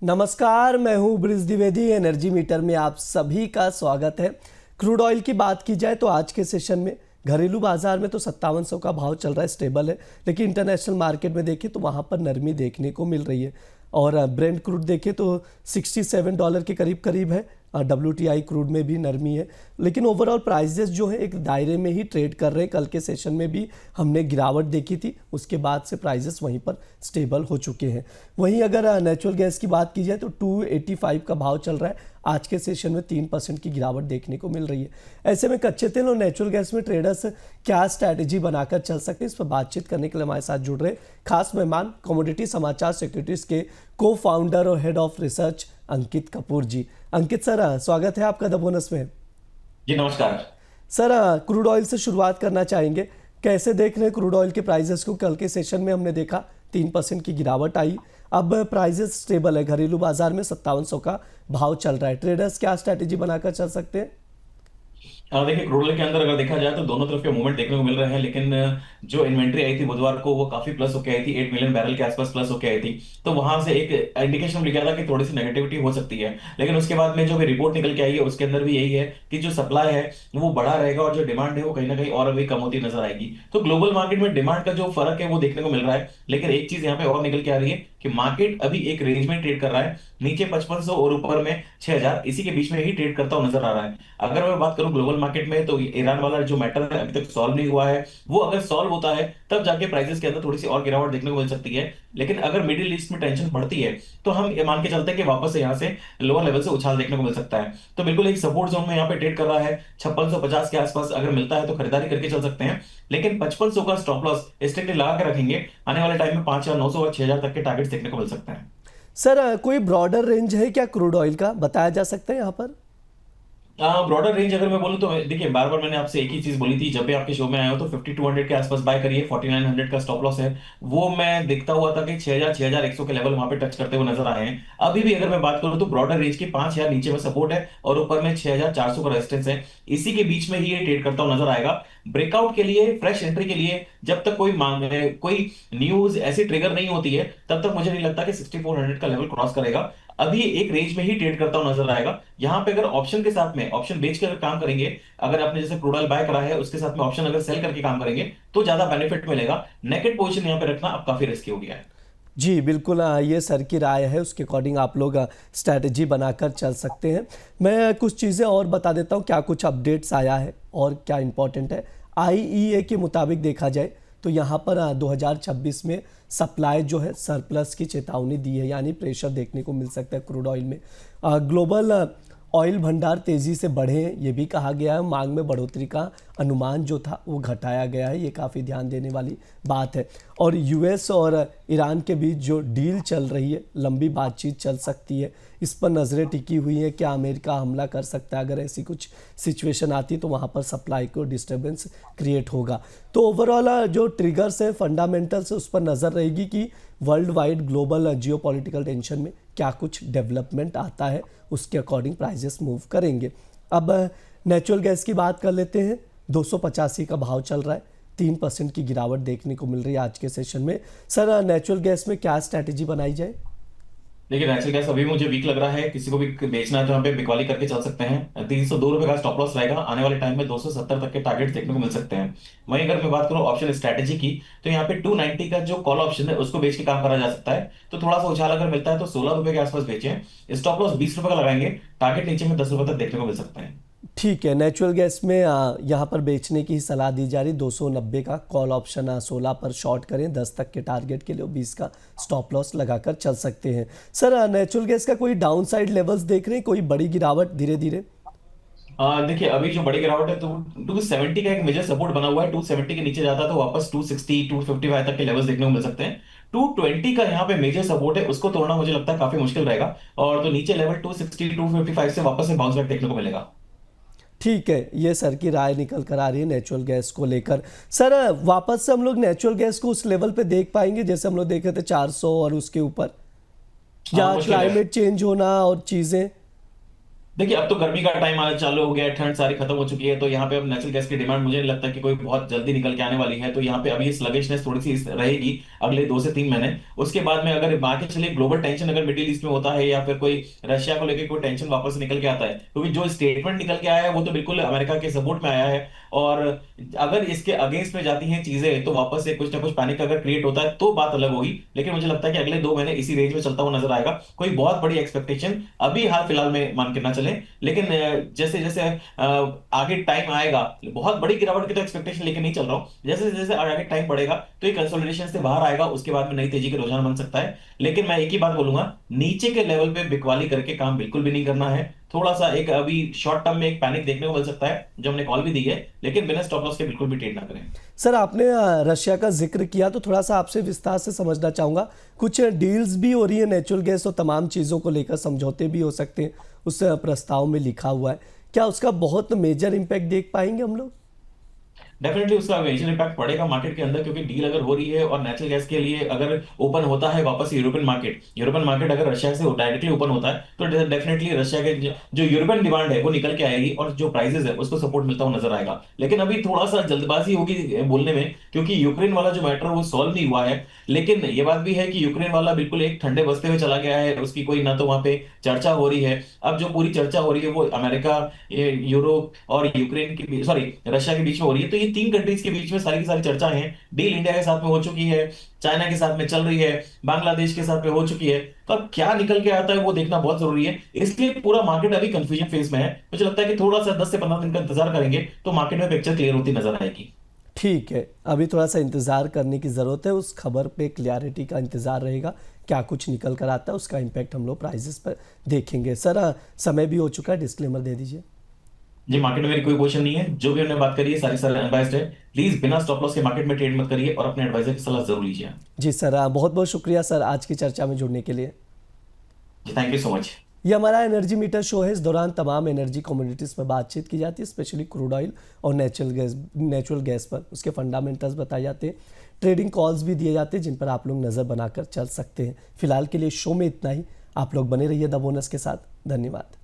नमस्कार, मैं हूं ब्रिज द्विवेदी। एनर्जी मीटर में आप सभी का स्वागत है। क्रूड ऑयल की बात की जाए तो आज के सेशन में घरेलू बाजार में तो 5700 का भाव चल रहा है, स्टेबल है। लेकिन इंटरनेशनल मार्केट में देखें तो वहां पर नरमी देखने को मिल रही है। और ब्रेंट क्रूड देखें तो $67 के करीब करीब है। WTI क्रूड में भी नरमी है। लेकिन ओवरऑल प्राइजेस जो है एक दायरे में ही ट्रेड कर रहे हैं। कल के सेशन में भी हमने गिरावट देखी थी, उसके बाद से प्राइजेस वहीं पर स्टेबल हो चुके हैं। वहीं अगर नेचुरल गैस की बात की जाए तो 285 का भाव चल रहा है। आज के सेशन में 3% की गिरावट देखने को मिल रही है। ऐसे में कच्चे तेल और नेचुरल गैस में ट्रेडर्स क्या स्ट्रैटेजी बनाकर चल सकते हैं, इस पर बातचीत करने के लिए हमारे साथ जुड़ रहे खास मेहमान कमोडिटी समाचार सिक्योरिटीज के को फाउंडर और head of research Ankit Kapoor ji. Ankit sir, स्वागत है आपका द बोनस में। जी नमस्कार। सर, क्रूड ऑयल से शुरुआत करना चाहेंगे। कैसे देख रहे हैं क्रूड ऑयल के प्राइजेस को? कल के सेशन में हमने देखा 3% की गिरावट आई। अब प्राइजेस स्टेबल है, घरेलू बाजार में 5700 का भाव चल रहा है। ट्रेडर्स क्या स्ट्रैटेजी बनाकर चल सकते हैं? देखिए, क्रूड ऑयल के अंदर अगर देखा जाए तो दोनों तरफ के मूवमेंट देखने को मिल रहे हैं। लेकिन जो इन्वेंट्री आई थी बुधवार को वो काफी प्लस होके आई थी, 8 मिलियन बैरल के आसपास प्लस होके आई थी। तो वहां से एक इंडिकेशन मिल गया था कि थोड़ी सी नेगेटिविटी हो सकती है। लेकिन उसके बाद में जो भी रिपोर्ट निकल के आई है उसके अंदर भी यही है कि जो सप्लाई है वो बढ़ा रहेगा और जो डिमांड है वो कहीं ना कहीं और अभी कम होती नजर आएगी। तो ग्लोबल मार्केट में डिमांड का जो फर्क है वो देखने को मिल रहा है। लेकिन एक चीज यहाँ पे और निकल के आ रही है कि मार्केट अभी एक रेंज में ट्रेड कर रहा है, नीचे 5500 और ऊपर में 6000, इसी के बीच में ही ट्रेड करता हुआ नजर आ रहा है। अगर मैं बात करूं ग्लोबल मार्केट में तो ईरान वाला जो मैटर है अभी तक सॉल्व नहीं हुआ है। वो अगर सॉल्व होता है तब जाके प्राइसेस के अंदर थोड़ी सी और गिरावट देखने को मिल सकती है। लेकिन अगर मिडिल ईस्ट में टेंशन बढ़ती है तो हम ये मान के चलते हैं कि वापस से यहाँ से लोअर लेवल से उछाल देखने को मिल सकता है। तो बिल्कुल एक सपोर्ट जोन में यहाँ पे ट्रेड कर रहा है। 5650 के आसपास अगर मिलता है तो खरीदारी करके चल सकते हैं। लेकिन 5500 का स्टॉप लॉस स्ट्रिक्टली लगा के रखेंगे। आने वाले टाइम में 5900 और 6000 तक के टारगेट्स देखने को मिल सकते हैं। सर, कोई ब्रॉडर रेंज है क्या क्रूड ऑयल का, बताया जा सकता है यहाँ पर? ब्रॉडर रेंज अगर मैं बोलूं तो देखिए, बार बार मैंने आपसे एक ही चीज बोली थी जब भी आपके शो में आया हो तो 5200 के आसपास बाय करिए। 4900 का स्टॉप लॉस है। वो मैं देखता हुआ था कि 6000 6100 के लेवल वहां पे टच करते हुए नजर आए हैं। अभी भी अगर मैं बात करूं तो ब्रॉडर रेंज की 5000 नीचे में सपोर्ट है और ऊपर में 6400 का रेजिस्टेंस है। इसी के बीच में ही ये ट्रेड करता हुआ नजर आएगा। ब्रेकआउट के लिए, फ्रेश एंट्री के लिए जब तक कोई न्यूज ऐसी ट्रिगर नहीं होती है तब तक मुझे नहीं लगता कि 6400 का लेवल क्रॉस करेगा। अभी एक रेंज में ही ट्रेड करता हुआ नजर आएगा। यहां पे अगर ऑप्शन के साथ में ऑप्शन बेच के अगर काम करेंगे, अगर आपने जैसे क्रूड ऑयल बाय करा है उसके साथ में ऑप्शन अगर सेल करके काम करेंगे तो ज्यादा बेनिफिट मिलेगा। नेकेड पोजीशन यहां पे रखना अब काफी रिस्की हो गया है। जी बिल्कुल, ये सर की राय है, उसके अकॉर्डिंग आप लोग स्ट्रैटेजी बनाकर चल सकते हैं। मैं कुछ चीज़ें और बता देता हूँ क्या कुछ अपडेट्स आया है और क्या इंपॉर्टेंट है। IEA के मुताबिक देखा जाए तो यहाँ पर 2026 में सप्लाई जो है सरप्लस की चेतावनी दी है, यानी प्रेशर देखने को मिल सकता है क्रूड ऑयल में। ग्लोबल ऑयल भंडार तेज़ी से बढ़े हैं, ये भी कहा गया है। मांग में बढ़ोतरी का अनुमान जो था वो घटाया गया है, ये काफ़ी ध्यान देने वाली बात है। और US और ईरान के बीच जो डील चल रही है, लंबी बातचीत चल सकती है, इस पर नज़रें टिकी हुई हैं। क्या अमेरिका हमला कर सकता है? अगर ऐसी कुछ सिचुएशन आती है तो वहाँ पर सप्लाई को डिस्टर्बेंस क्रिएट होगा। तो ओवरऑल जो ट्रिगर्स हैं, फंडामेंटल्स, उस पर नज़र रहेगी कि world wide global geopolitical tension में क्या कुछ डेवलपमेंट आता है, उसके अकॉर्डिंग प्राइजेस मूव करेंगे। अब नेचुरल गैस की बात कर लेते हैं। 285 का भाव चल रहा है, 3% की गिरावट देखने को मिल रही है आज के सेशन में। सर, नेचुरल गैस में क्या स्ट्रैटेजी बनाई जाए? देखिए, नेचुरल गैस अभी मुझे वीक लग रहा है। किसी को भी बेचना है तो यहाँ पे बिकवाली करके चल सकते हैं। 302 रुपए का स्टॉप लॉस रहेगा। आने वाले टाइम में 270 तक के टारगेट देखने को मिल सकते हैं। वहीं अगर मैं बात करूं ऑप्शन स्ट्रैटेजी की तो यहाँ पे 290 का जो कॉल ऑप्शन है उसको बेच के काम करा जा सकता है। तो थोड़ा सा उछाल अगर मिलता है तो 16 रुपए के आसपास बेचें। स्टॉप लॉस 20 रुपए का लगाएंगे। टारगेट नीचे में 10 रुपए तक देखने को मिल सकता है। ठीक है, नेचुरल गैस में यहाँ पर बेचने की सलाह दी जा रही। 290 का कॉल ऑप्शन 16 पर शॉर्ट करें, 10 तक के टारगेट के लिए 20 का स्टॉप लॉस लगाकर चल सकते हैं। सर, नेचुरल गैस का कोई डाउन साइड लेवल्स देख रहे हैं, कोई बड़ी गिरावट धीरे धीरे? देखिए, अभी जो बड़ी गिरावट है तो 270 का एक मेजर सपोर्ट बना हुआ है। 270 के नीचे जाता है तो वापस 260 255 तक के लेवल्स देखने को मिल सकते हैं। 220 का यहाँ पे मेजर सपोर्ट है, उसको तोड़ना मुझे लगता है काफी मुश्किल रहेगा। और तो नीचे लेवल 260 255 से वापस से बाउंस बैक देखने को मिलेगा। ठीक है, ये सर की राय निकल कर आ रही है नेचुरल गैस को लेकर। सर, वापस से हम लोग नेचुरल गैस को उस लेवल पे देख पाएंगे जैसे हम लोग देखे थे 400 और उसके ऊपर, या मुश्किल है। क्लाइमेट चेंज होना और चीज़ें? देखिए, अब तो गर्मी का टाइम आना चालू हो गया है, ठंड सारी खत्म हो चुकी है, तो यहाँ पे अब नेचुरल गैस की डिमांड मुझे नहीं लगता कि कोई बहुत जल्दी निकल के आने वाली है। तो यहाँ पे अभी स्लगिशनेस थोड़ी सी रहेगी अगले 2 से 3 महीने। उसके बाद में अगर बाकी चलिए ग्लोबल टेंशन अगर मिडिल ईस्ट में होता है या फिर कोई रशिया को लेकर कोई टेंशन वापस निकल के आता है, क्योंकि जो स्टेटमेंट निकल के आया है वो तो बिल्कुल अमेरिका के सपोर्ट में आया है। और अगर इसके अगेंस्ट में जाती हैं चीजें तो वापस से कुछ ना कुछ पैनिक अगर क्रिएट होता है तो बात अलग होगी। लेकिन मुझे लगता है कि अगले 2 महीने इसी रेंज में चलता हुआ नजर आएगा। कोई बहुत बड़ी एक्सपेक्टेशन अभी हाल फिलहाल में मान के ना चले। लेकिन जैसे जैसे आगे टाइम आएगा, बहुत बड़ी गिरावट की तो एक्सपेक्टेशन लेके नहीं चल रहा हूं। जैसे जैसे आगे टाइम बढ़ेगा तो ये कंसोलिडेशन से बाहर आएगा, उसके बाद में नई तेजी के रुझान बन सकता है। लेकिन मैं एक ही बात बोलूंगा, नीचे के लेवल पे बिकवाली करके काम बिल्कुल भी नहीं करना है। थोड़ा सा एक अभी शॉर्ट टर्म में एक पैनिक देखने को मिल सकता है, जो हमने कॉल भी दी है, लेकिन बिना स्टॉप लॉस के बिल्कुल भी ट्रेड ना करें। सर आपने रशिया का जिक्र किया तो थोड़ा सा आपसे विस्तार से समझना चाहूँगा। कुछ डील्स भी हो रही है नेचुरल गैस और तमाम चीज़ों को लेकर, समझौते भी हो सकते हैं, उस प्रस्ताव में लिखा हुआ है। क्या उसका बहुत मेजर इम्पैक्ट देख पाएंगे हम लोग? डेफिनेटली उसका मेजर इंपैक्ट पड़ेगा मार्केट के अंदर, क्योंकि डील अगर हो रही है और नेचुरल गैस के लिए अगर ओपन होता है वापस यूरोपियन मार्केट अगर रशिया से डायरेक्टली ओपन होता है तो डेफिनेटली रशिया के जो यूरोपियन डिमांड है वो निकल के आएगी और जो प्राइसेस है उसको सपोर्ट मिलता हुआ नजर आएगा। लेकिन अभी थोड़ा सा जल्दबाजी होगी बोलने में, क्योंकि यूक्रेन वाला जो मैटर वो सॉल्व नहीं हुआ है। लेकिन ये बात भी है कि यूक्रेन वाला बिल्कुल एक ठंडे बस्ते में चला गया है, उसकी कोई ना तो वहां पे चर्चा हो रही है। अब जो पूरी चर्चा हो रही है वो अमेरिका, यूरोप और यूक्रेन के, सॉरी, रशिया के बीच में हो रही है। तो ये 3 कंट्रीज के बीच में सारी की सारी चर्चा है। डील इंडिया के साथ में हो चुकी है, चाइना के साथ में चल रही है, बांग्लादेश के साथ में हो चुकी है। तो अब क्या निकल के आता है वो देखना बहुत जरूरी है। इसलिए पूरा मार्केट अभी कंफ्यूजन फेज में है। मुझे लगता है कि थोड़ा सा 10 से 15 दिन का इंतजार करेंगे तो मार्केट में पिक्चर क्लियर होती नजर आएगी। ठीक है, अभी थोड़ा सा इंतज़ार करने की ज़रूरत है, उस खबर पे क्लैरिटी का इंतज़ार रहेगा, क्या कुछ निकल कर आता है उसका इम्पैक्ट हम लोग प्राइजेस पर देखेंगे। सर समय भी हो चुका है, डिस्क्लेमर दे दीजिए। जी, मार्केट में मेरी कोई क्वेश्चन नहीं है, जो भी हमने बात करी है सारी सारी अनबायस्ड है। प्लीज बिना स्टॉप लॉस के मार्केट में ट्रेड मत करिए और अपने एडवाइजर की सलाह जरूर लीजिए। जी सर, बहुत बहुत शुक्रिया सर आज की चर्चा में जुड़ने के लिए। जी, थैंक यू सो मच। ये हमारा एनर्जी मीटर शो है। इस दौरान तमाम एनर्जी कमोडिटीज़ पर बातचीत की जाती है, स्पेशली क्रूड ऑयल और नेचुरल गैस पर उसके फंडामेंटल्स बताए जाते हैं। ट्रेडिंग कॉल्स भी दिए जाते हैं जिन पर आप लोग नज़र बनाकर चल सकते हैं। फिलहाल के लिए शो में इतना ही। आप लोग बने रहिए द बोनस के साथ। धन्यवाद।